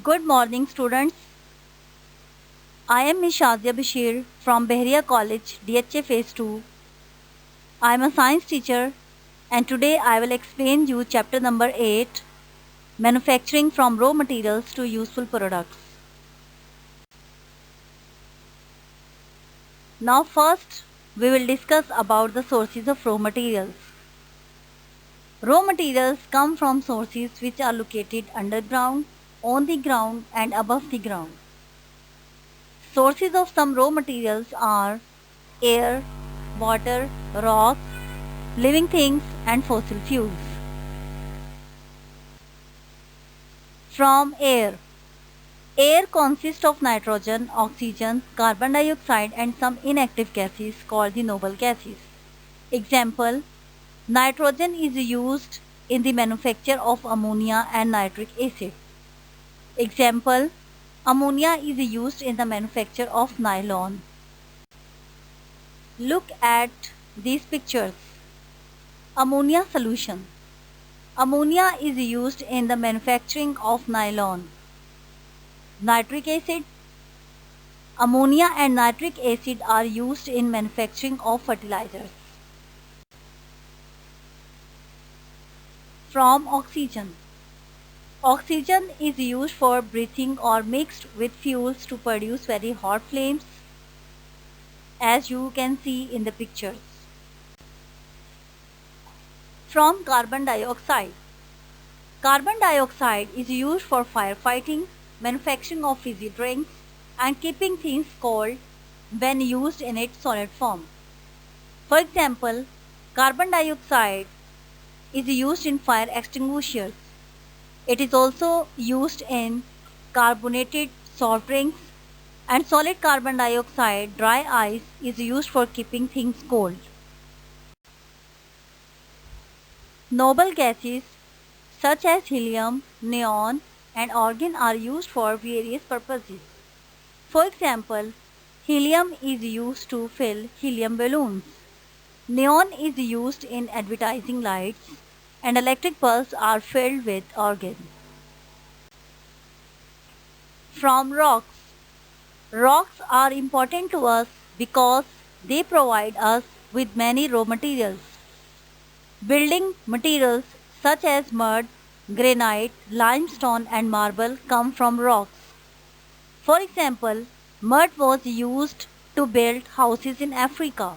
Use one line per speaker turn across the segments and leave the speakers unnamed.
Good morning, students. I am Ms. Shazia Bashir from Behriya College, DHA Phase 2. I am a science teacher and today I will explain you chapter number 8, Manufacturing from Raw Materials to Useful Products. Now first, we will discuss about the sources of raw materials. Raw materials come from sources which are located underground, on the ground and above the ground. Sources of some raw materials are air, water, rocks, living things and fossil fuels. From air. Air consists of nitrogen, oxygen, carbon dioxide and some inactive gases called the noble gases. Example, nitrogen is used in the manufacture of ammonia and nitric acid. Example, ammonia is used in the manufacture of nylon. Look at these pictures. Ammonia solution. Ammonia is used in the manufacturing of nylon. Nitric acid. Ammonia and nitric acid are used in manufacturing of fertilizers. From oxygen. Oxygen is used for breathing or mixed with fuels to produce very hot flames, as you can see in the pictures. From carbon dioxide. Carbon dioxide is used for firefighting, manufacturing of fizzy drinks, and keeping things cold when used in its solid form. For example, carbon dioxide is used in fire extinguishers. It is also used in carbonated soft drinks, and solid carbon dioxide, dry ice, is used for keeping things cold. Noble gases such as helium, neon, and argon are used for various purposes. For example, helium is used to fill helium balloons. Neon is used in advertising lights, and electric bulbs are filled with argon. From rocks. Rocks are important to us because they provide us with many raw materials. Building materials such as mud, granite, limestone and marble come from rocks. For example, mud was used to build houses in Africa,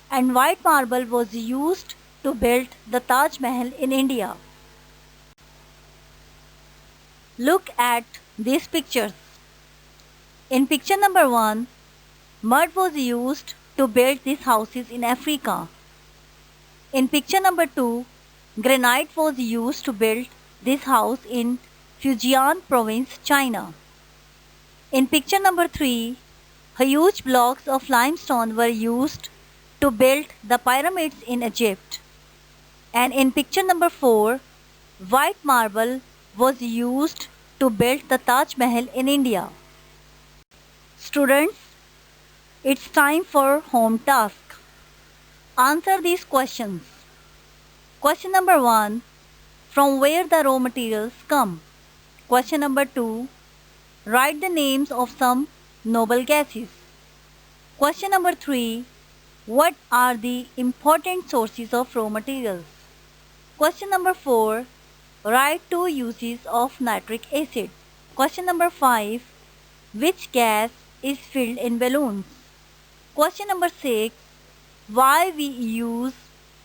and white marble was used to build the Taj Mahal in India. Look at these pictures. In picture number 1, mud was used to build these houses in Africa. In picture number 2, granite was used to build this house in Fujian province, China. In picture number 3, huge blocks of limestone were used to build the pyramids in Egypt. And in picture number 4, white marble was used to build the Taj Mahal in India. Students, it's time for home task. Answer these questions. Question number 1, from where the raw materials come? Question number 2, write the names of some noble gases. Question number 3, what are the important sources of raw materials? Question number 4, write 2 uses of nitric acid. Question number 5, which gas is filled in balloons? Question number 6, why we use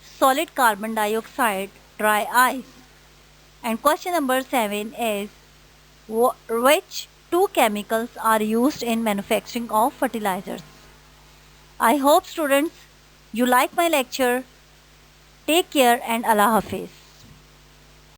solid carbon dioxide, dry ice? And question number 7 is, which 2 chemicals are used in manufacturing of fertilizers? I hope students you like my lecture. Take care and Allah Hafiz.